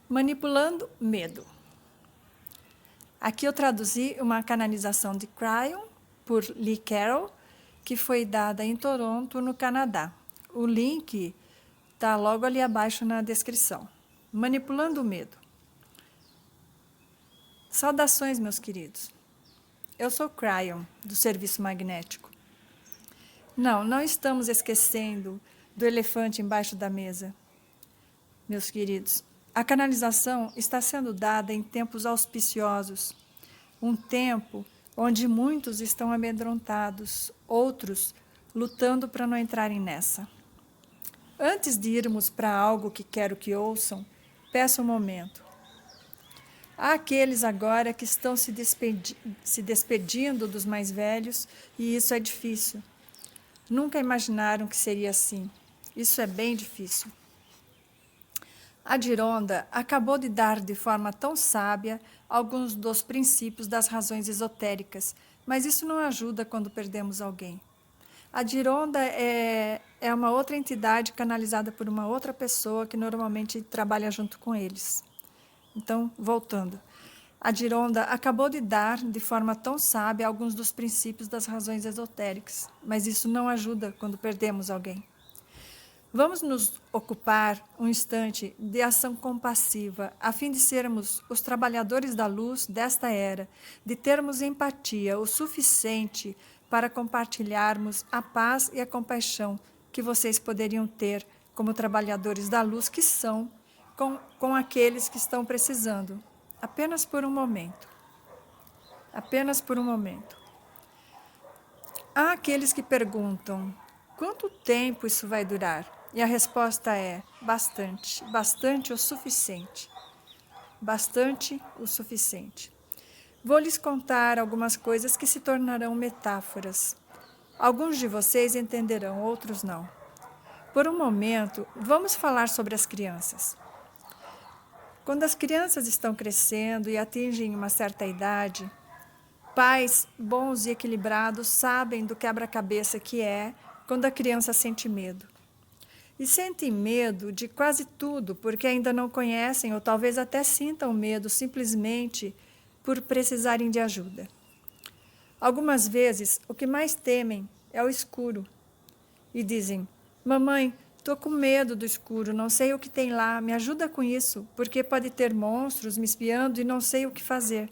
Manipulando medo. Aqui eu traduzi uma canalização de Cryon por Lee Carroll, que foi dada em Toronto, no Canadá. O link está logo ali abaixo na descrição. Manipulando o medo. Saudações, meus queridos. Eu sou Cryon, do Serviço Magnético. Não estamos esquecendo do elefante embaixo da mesa. Meus queridos, a canalização está sendo dada em tempos auspiciosos, um tempo onde muitos estão amedrontados, outros lutando para não entrarem nessa. Antes de irmos para algo que quero que ouçam, peço um momento. Há aqueles agora que estão se despedindo dos mais velhos e isso é difícil. Nunca imaginaram que seria assim. Isso é bem difícil. A Gironda acabou de dar de forma tão sábia alguns dos princípios das razões esotéricas, mas isso não ajuda quando perdemos alguém. A Gironda é uma outra entidade canalizada por uma outra pessoa que normalmente trabalha junto com eles. Então, voltando. A Gironda acabou de dar de forma tão sábia alguns dos princípios das razões esotéricas, mas isso não ajuda quando perdemos alguém. Vamos nos ocupar um instante de ação compassiva, a fim de sermos os trabalhadores da luz desta era, de termos empatia o suficiente para compartilharmos a paz e a compaixão que vocês poderiam ter como trabalhadores da luz que são com aqueles que estão precisando. Apenas por um momento. Apenas por um momento. Há aqueles que perguntam: quanto tempo isso vai durar? E a resposta é: bastante, bastante o suficiente. Bastante o suficiente. Vou lhes contar algumas coisas que se tornarão metáforas. Alguns de vocês entenderão, outros não. Por um momento, vamos falar sobre as crianças. Quando as crianças estão crescendo e atingem uma certa idade, pais bons e equilibrados sabem do quebra-cabeça que é quando a criança sente medo. E sentem medo de quase tudo, porque ainda não conhecem ou talvez até sintam medo simplesmente por precisarem de ajuda. Algumas vezes, o que mais temem é o escuro. E dizem: mamãe, estou com medo do escuro, não sei o que tem lá, me ajuda com isso, porque pode ter monstros me espiando e não sei o que fazer.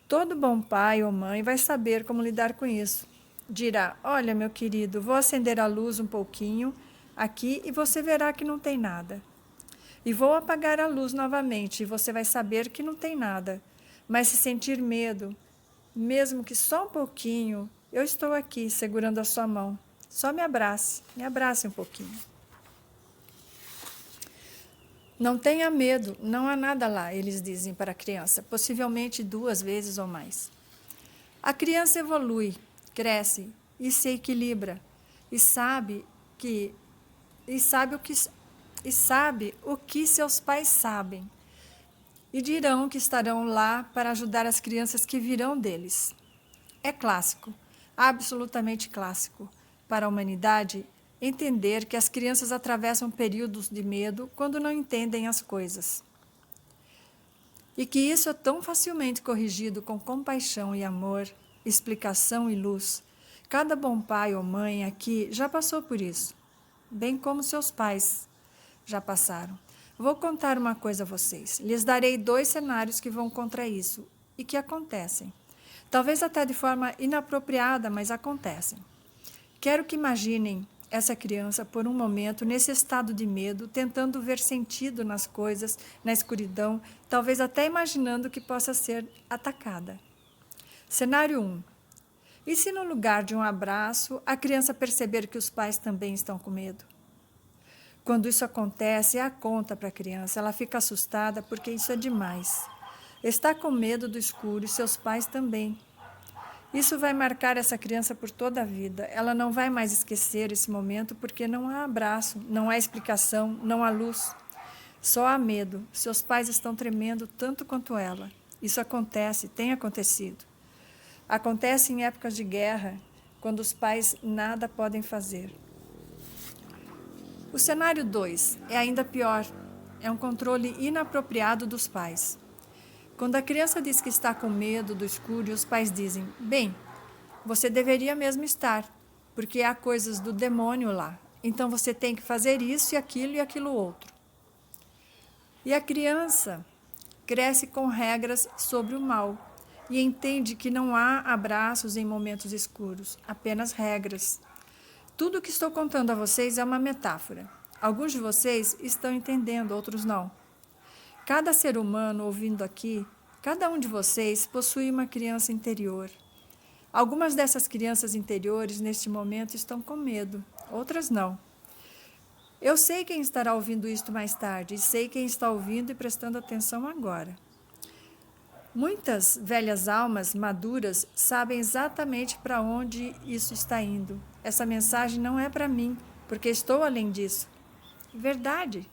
Todo bom pai ou mãe vai saber como lidar com isso. Dirá: olha, meu querido, vou acender a luz um pouquinho aqui e você verá que não tem nada. E vou apagar a luz novamente e você vai saber que não tem nada. Mas se sentir medo, mesmo que só um pouquinho, eu estou aqui segurando a sua mão. Só me abrace um pouquinho. Não tenha medo, não há nada lá, eles dizem para a criança, possivelmente 2 vezes ou mais. A criança evolui, cresce e se equilibra e sabe o que seus pais sabem e dirão que estarão lá para ajudar as crianças que virão deles. É clássico, absolutamente clássico, para a humanidade entender que as crianças atravessam períodos de medo quando não entendem as coisas. E que isso é tão facilmente corrigido com compaixão e amor, explicação e luz. Cada bom pai ou mãe aqui já passou por isso, bem como seus pais já passaram. Vou contar uma coisa a vocês. Lhes darei 2 cenários que vão contra isso e que acontecem. Talvez até de forma inapropriada, mas acontecem. Quero que imaginem essa criança por um momento nesse estado de medo, tentando ver sentido nas coisas, na escuridão, talvez até imaginando que possa ser atacada. Cenário 1. E se no lugar de um abraço, a criança perceber que os pais também estão com medo? Quando isso acontece, a conta para a criança, ela fica assustada porque isso é demais. Está com medo do escuro e seus pais também. Isso vai marcar essa criança por toda a vida. Ela não vai mais esquecer esse momento porque não há abraço, não há explicação, não há luz. Só há medo. Seus pais estão tremendo tanto quanto ela. Isso acontece, tem acontecido. Acontece em épocas de guerra, quando os pais nada podem fazer. O cenário 2 é ainda pior. é um controle inapropriado dos pais. Quando a criança diz que está com medo do escuro, os pais dizem: bem, você deveria mesmo estar, porque há coisas do demônio lá. Então você tem que fazer isso e aquilo outro. E a criança cresce com regras sobre o mal e entende que não há abraços em momentos escuros, apenas regras. Tudo o que estou contando a vocês é uma metáfora. Alguns de vocês estão entendendo, outros não. Cada ser humano ouvindo aqui, cada um de vocês possui uma criança interior. Algumas dessas crianças interiores, neste momento, estão com medo, outras não. Eu sei quem estará ouvindo isto mais tarde e sei quem está ouvindo e prestando atenção agora. Muitas velhas almas maduras sabem exatamente para onde isso está indo. Essa mensagem não é para mim, porque estou além disso. Verdade.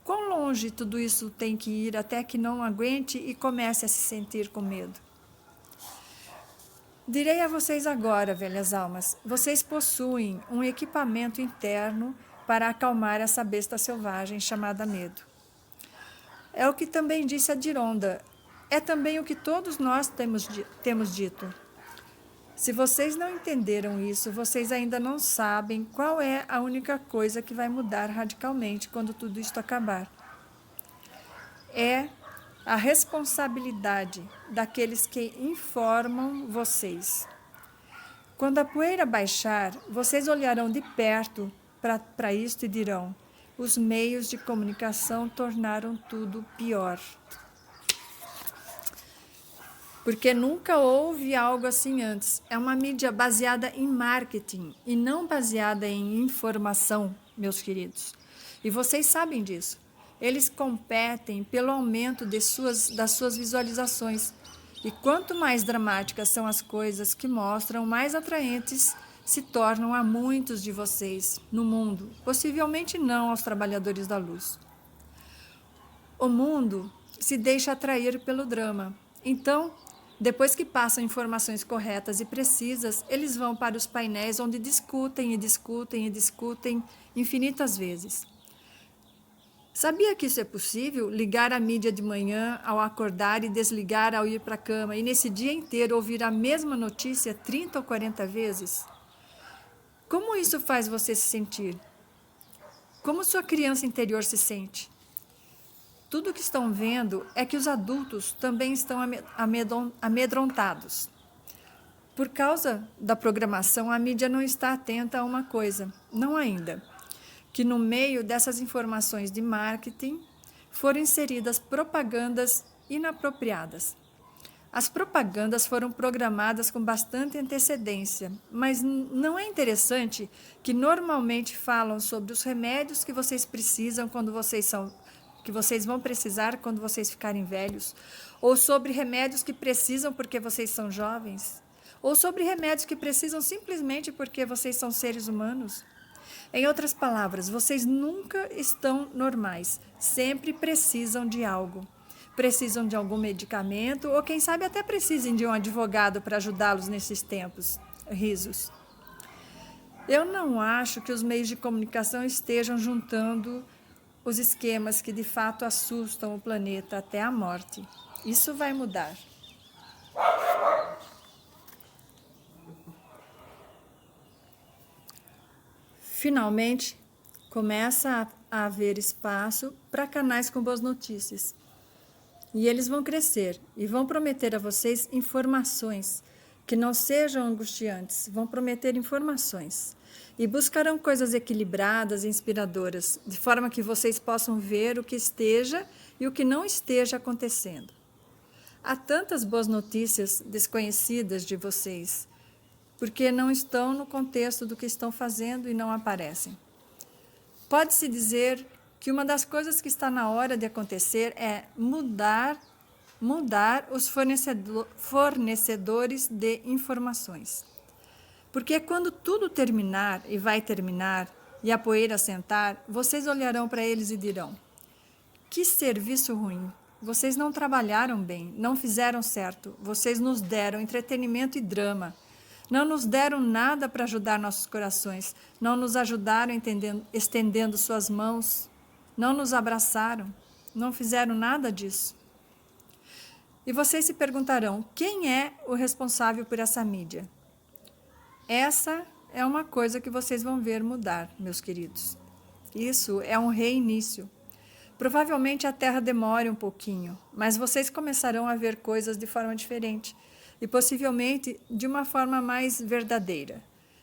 Quão longe tudo isso tem que ir até que não aguente e comece a se sentir com medo? Direi a vocês agora, velhas almas, vocês possuem um equipamento interno para acalmar essa besta selvagem chamada medo. É o que também disse a Dironda. É também o que todos nós temos dito. Se vocês não entenderam isso, vocês ainda não sabem qual é a única coisa que vai mudar radicalmente quando tudo isto acabar. É a responsabilidade daqueles que informam vocês. Quando a poeira baixar, vocês olharão de perto para isto e dirão: os meios de comunicação tornaram tudo pior. Porque nunca houve algo assim antes. É uma mídia baseada em marketing e não baseada em informação, meus queridos. E vocês sabem disso. Eles competem pelo aumento das suas visualizações. E quanto mais dramáticas são as coisas que mostram, mais atraentes se tornam a muitos de vocês no mundo. Possivelmente não aos trabalhadores da luz. O mundo se deixa atrair pelo drama. Então, depois que passam informações corretas e precisas, eles vão para os painéis onde discutem infinitas vezes. Sabia que isso é possível? Ligar a mídia de manhã ao acordar e desligar ao ir para a cama e nesse dia inteiro ouvir a mesma notícia 30 ou 40 vezes? Como isso faz você se sentir? Como sua criança interior se sente? Tudo o que estão vendo é que os adultos também estão amedrontados. Por causa da programação, a mídia não está atenta a uma coisa, não ainda, que no meio dessas informações de marketing foram inseridas propagandas inapropriadas. As propagandas foram programadas com bastante antecedência, mas não é interessante que normalmente falam sobre os remédios que vocês precisam que vocês vão precisar quando vocês ficarem velhos, ou sobre remédios que precisam porque vocês são jovens, ou sobre remédios que precisam simplesmente porque vocês são seres humanos. Em outras palavras, vocês nunca estão normais, sempre precisam de algo. Precisam de algum medicamento ou quem sabe até precisem de um advogado para ajudá-los nesses tempos. Risos. Eu não acho que os meios de comunicação estejam juntando os esquemas que de fato assustam o planeta até a morte. Isso vai mudar. Finalmente, começa a haver espaço para canais com boas notícias. E eles vão crescer e vão prometer a vocês informações que não sejam angustiantes, vão prometer informações. E buscarão coisas equilibradas e inspiradoras, de forma que vocês possam ver o que esteja e o que não esteja acontecendo. Há tantas boas notícias desconhecidas de vocês, porque não estão no contexto do que estão fazendo e não aparecem. Pode-se dizer que uma das coisas que está na hora de acontecer é mudar os fornecedores de informações. Porque quando tudo terminar, e vai terminar, e a poeira assentar, vocês olharão para eles e dirão: que serviço ruim! Vocês não trabalharam bem, não fizeram certo, vocês nos deram entretenimento e drama. Não nos deram nada para ajudar nossos corações, não nos ajudaram estendendo suas mãos não nos abraçaram, não fizeram nada disso. E vocês se perguntarão, quem é o responsável por essa mídia? Essa é uma coisa que vocês vão ver mudar, meus queridos. Isso é um reinício. Provavelmente a Terra demore um pouquinho, mas vocês começarão a ver coisas de forma diferente e possivelmente de uma forma mais verdadeira.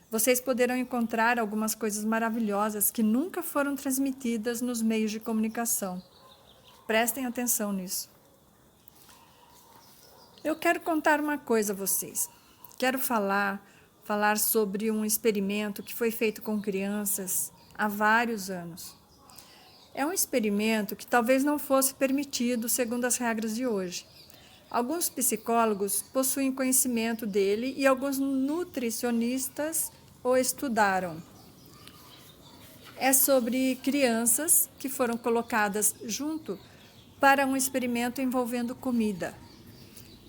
Vocês poderão encontrar algumas coisas maravilhosas que nunca foram transmitidas nos meios de comunicação. Prestem atenção nisso. Eu quero contar uma coisa a vocês. Quero falar sobre um experimento que foi feito com crianças há vários anos. É um experimento que talvez não fosse permitido segundo as regras de hoje. Alguns psicólogos possuem conhecimento dele e alguns nutricionistas o estudaram. É sobre crianças que foram colocadas junto para um experimento envolvendo comida.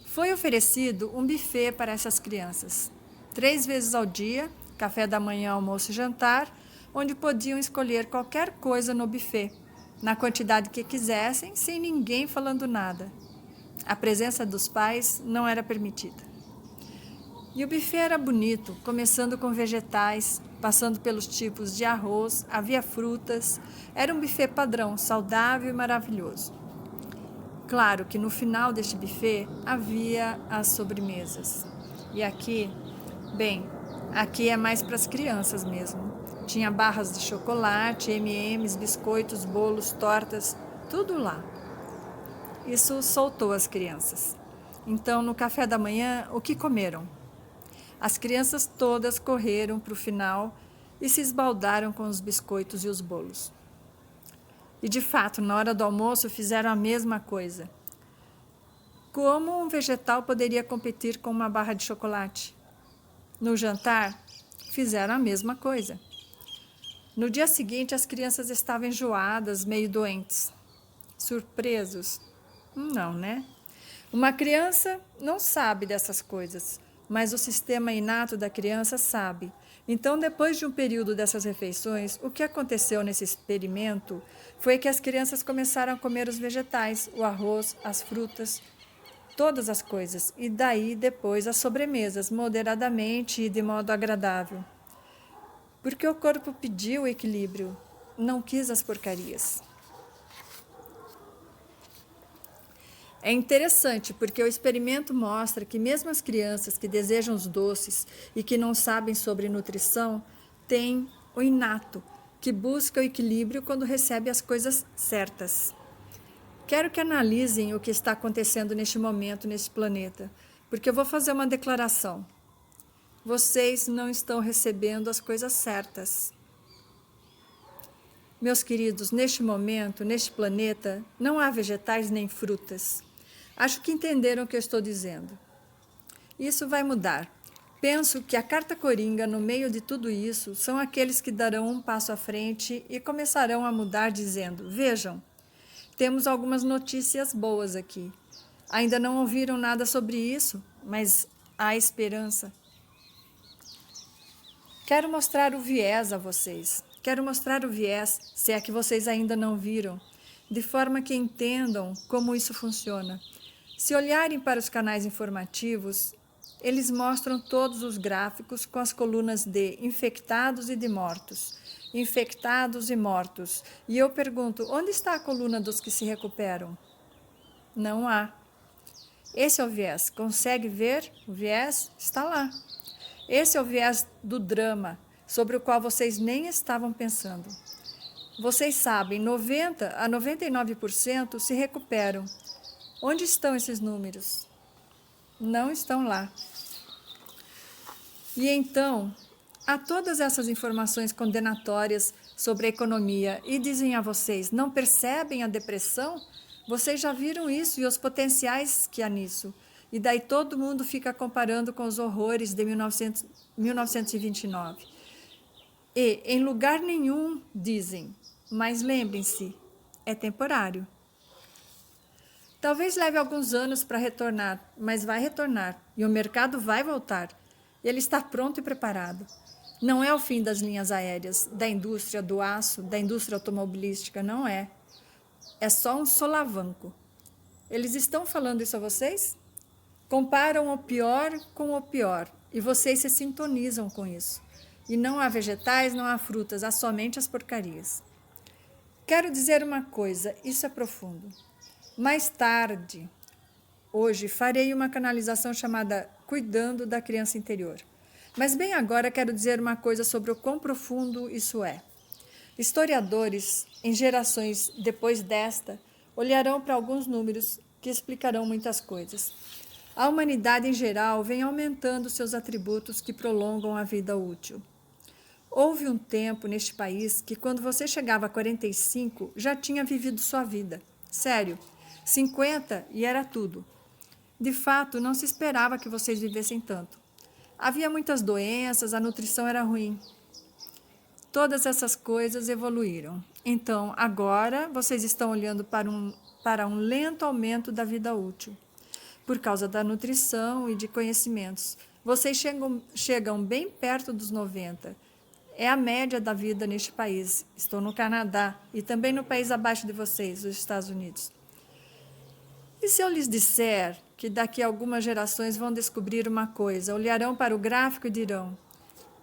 Foi oferecido um buffet para essas crianças, 3 vezes ao dia, café da manhã, almoço e jantar, onde podiam escolher qualquer coisa no buffet, na quantidade que quisessem, sem ninguém falando nada. A presença dos pais não era permitida. E o buffet era bonito, começando com vegetais, passando pelos tipos de arroz, havia frutas, era um buffet padrão, saudável e maravilhoso. Claro que no final deste buffet havia as sobremesas. E aqui é mais para as crianças mesmo. Tinha barras de chocolate, M&M's, biscoitos, bolos, tortas, tudo lá. Isso soltou as crianças. Então, no café da manhã, o que comeram? As crianças todas correram para o final e se esbaldaram com os biscoitos e os bolos. E, de fato, na hora do almoço, fizeram a mesma coisa. Como um vegetal poderia competir com uma barra de chocolate? No jantar, fizeram a mesma coisa. No dia seguinte, as crianças estavam enjoadas, meio doentes. Surpresos? Não, né? Uma criança não sabe dessas coisas, mas o sistema inato da criança sabe. Então, depois de um período dessas refeições, o que aconteceu nesse experimento foi que as crianças começaram a comer os vegetais, o arroz, as frutas, todas as coisas, e daí depois as sobremesas, moderadamente e de modo agradável. Porque o corpo pediu o equilíbrio, não quis as porcarias. É interessante porque o experimento mostra que mesmo as crianças que desejam os doces e que não sabem sobre nutrição têm o inato, que busca o equilíbrio quando recebe as coisas certas. Quero que analisem o que está acontecendo neste momento, neste planeta, porque eu vou fazer uma declaração. Vocês não estão recebendo as coisas certas. Meus queridos, neste momento, neste planeta, não há vegetais nem frutas. Acho que entenderam o que eu estou dizendo. Isso vai mudar. Penso que a carta coringa, no meio de tudo isso, são aqueles que darão um passo à frente e começarão a mudar, dizendo: vejam, temos algumas notícias boas aqui. Ainda não ouviram nada sobre isso, mas há esperança. Quero mostrar o viés a vocês. Quero mostrar o viés, se é que vocês ainda não viram, de forma que entendam como isso funciona. Se olharem para os canais informativos, eles mostram todos os gráficos com as colunas de infectados e de mortos. Infectados e mortos. E eu pergunto, onde está a coluna dos que se recuperam? Não há. Esse é o viés. Consegue ver? O viés está lá. Esse é o viés do drama, sobre o qual vocês nem estavam pensando. Vocês sabem, 90 a 99% se recuperam. Onde estão esses números? Não estão lá. E então, há todas essas informações condenatórias sobre a economia e dizem a vocês, não percebem a depressão? Vocês já viram isso e os potenciais que há nisso. E daí todo mundo fica comparando com os horrores de 1929. E em lugar nenhum dizem, mas lembrem-se, é temporário. Talvez leve alguns anos para retornar, mas vai retornar e o mercado vai voltar. Ele está pronto e preparado. Não é o fim das linhas aéreas, da indústria do aço, da indústria automobilística, não é. É só um solavanco. Eles estão falando isso a vocês? Comparam o pior com o pior e vocês se sintonizam com isso. E não há vegetais, não há frutas, há somente as porcarias. Quero dizer uma coisa, isso é profundo. Mais tarde, hoje, farei uma canalização chamada Cuidando da Criança Interior. Mas bem agora quero dizer uma coisa sobre o quão profundo isso é. Historiadores, em gerações depois desta, olharão para alguns números que explicarão muitas coisas. A humanidade em geral vem aumentando seus atributos que prolongam a vida útil. Houve um tempo neste país que quando você chegava a 45, já tinha vivido sua vida. Sério, 50 e era tudo. De fato, não se esperava que vocês vivessem tanto. Havia muitas doenças, a nutrição era ruim. Todas essas coisas evoluíram. Então, agora, vocês estão olhando para um lento aumento da vida útil. Por causa da nutrição e de conhecimentos. Vocês chegam bem perto dos 90. É a média da vida neste país. Estou no Canadá e também no país abaixo de vocês, os Estados Unidos. E se eu lhes disser que daqui a algumas gerações vão descobrir uma coisa, olharão para o gráfico e dirão: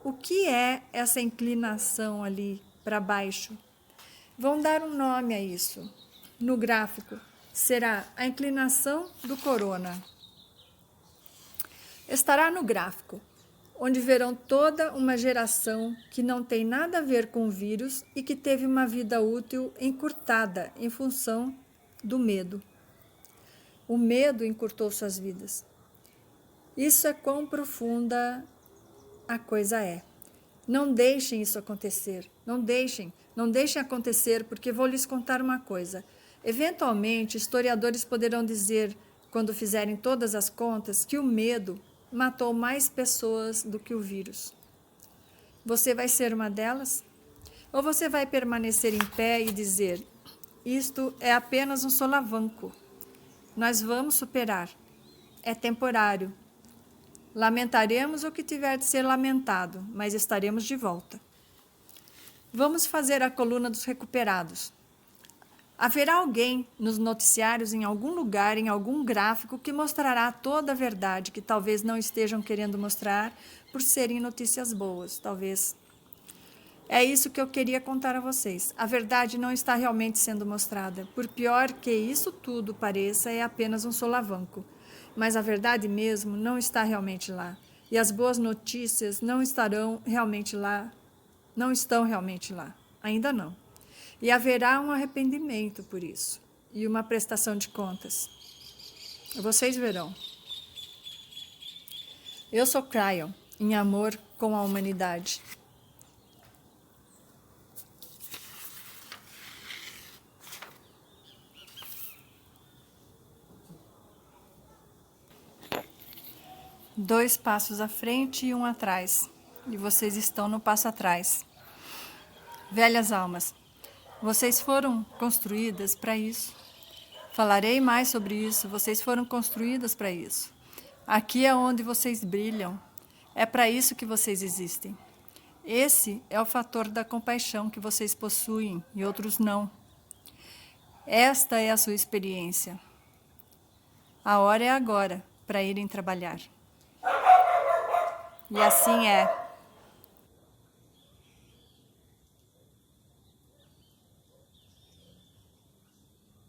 o que é essa inclinação ali para baixo? Vão dar um nome a isso. No gráfico, será a inclinação do corona. Estará no gráfico, onde verão toda uma geração que não tem nada a ver com o vírus e que teve uma vida útil encurtada em função do medo. O medo encurtou suas vidas. Isso é quão profunda a coisa é. Não deixem isso acontecer. Não deixem acontecer, porque vou lhes contar uma coisa. Eventualmente, historiadores poderão dizer, quando fizerem todas as contas, que o medo matou mais pessoas do que o vírus. Você vai ser uma delas? Ou você vai permanecer em pé e dizer: isto é apenas um solavanco. Nós vamos superar. É temporário. Lamentaremos o que tiver de ser lamentado, mas estaremos de volta. Vamos fazer a coluna dos recuperados. Haverá alguém nos noticiários, em algum lugar, em algum gráfico, que mostrará toda a verdade que talvez não estejam querendo mostrar por serem notícias boas, talvez. É isso que eu queria contar a vocês. A verdade não está realmente sendo mostrada. Por pior que isso tudo pareça, é apenas um solavanco. Mas a verdade mesmo não está realmente lá. E as boas notícias não estarão realmente lá. Não estão realmente lá. Ainda não. E haverá um arrependimento por isso. E uma prestação de contas. Vocês verão. Eu sou Cryon, em amor com a humanidade. Dois passos à frente e um atrás. E vocês estão no passo atrás. Velhas almas, vocês foram construídas para isso. Falarei mais sobre isso. Vocês foram construídas para isso. Aqui é onde vocês brilham. É para isso que vocês existem. Esse é o fator da compaixão que vocês possuem e outros não. Esta é a sua experiência. A hora é agora para irem trabalhar. E assim é.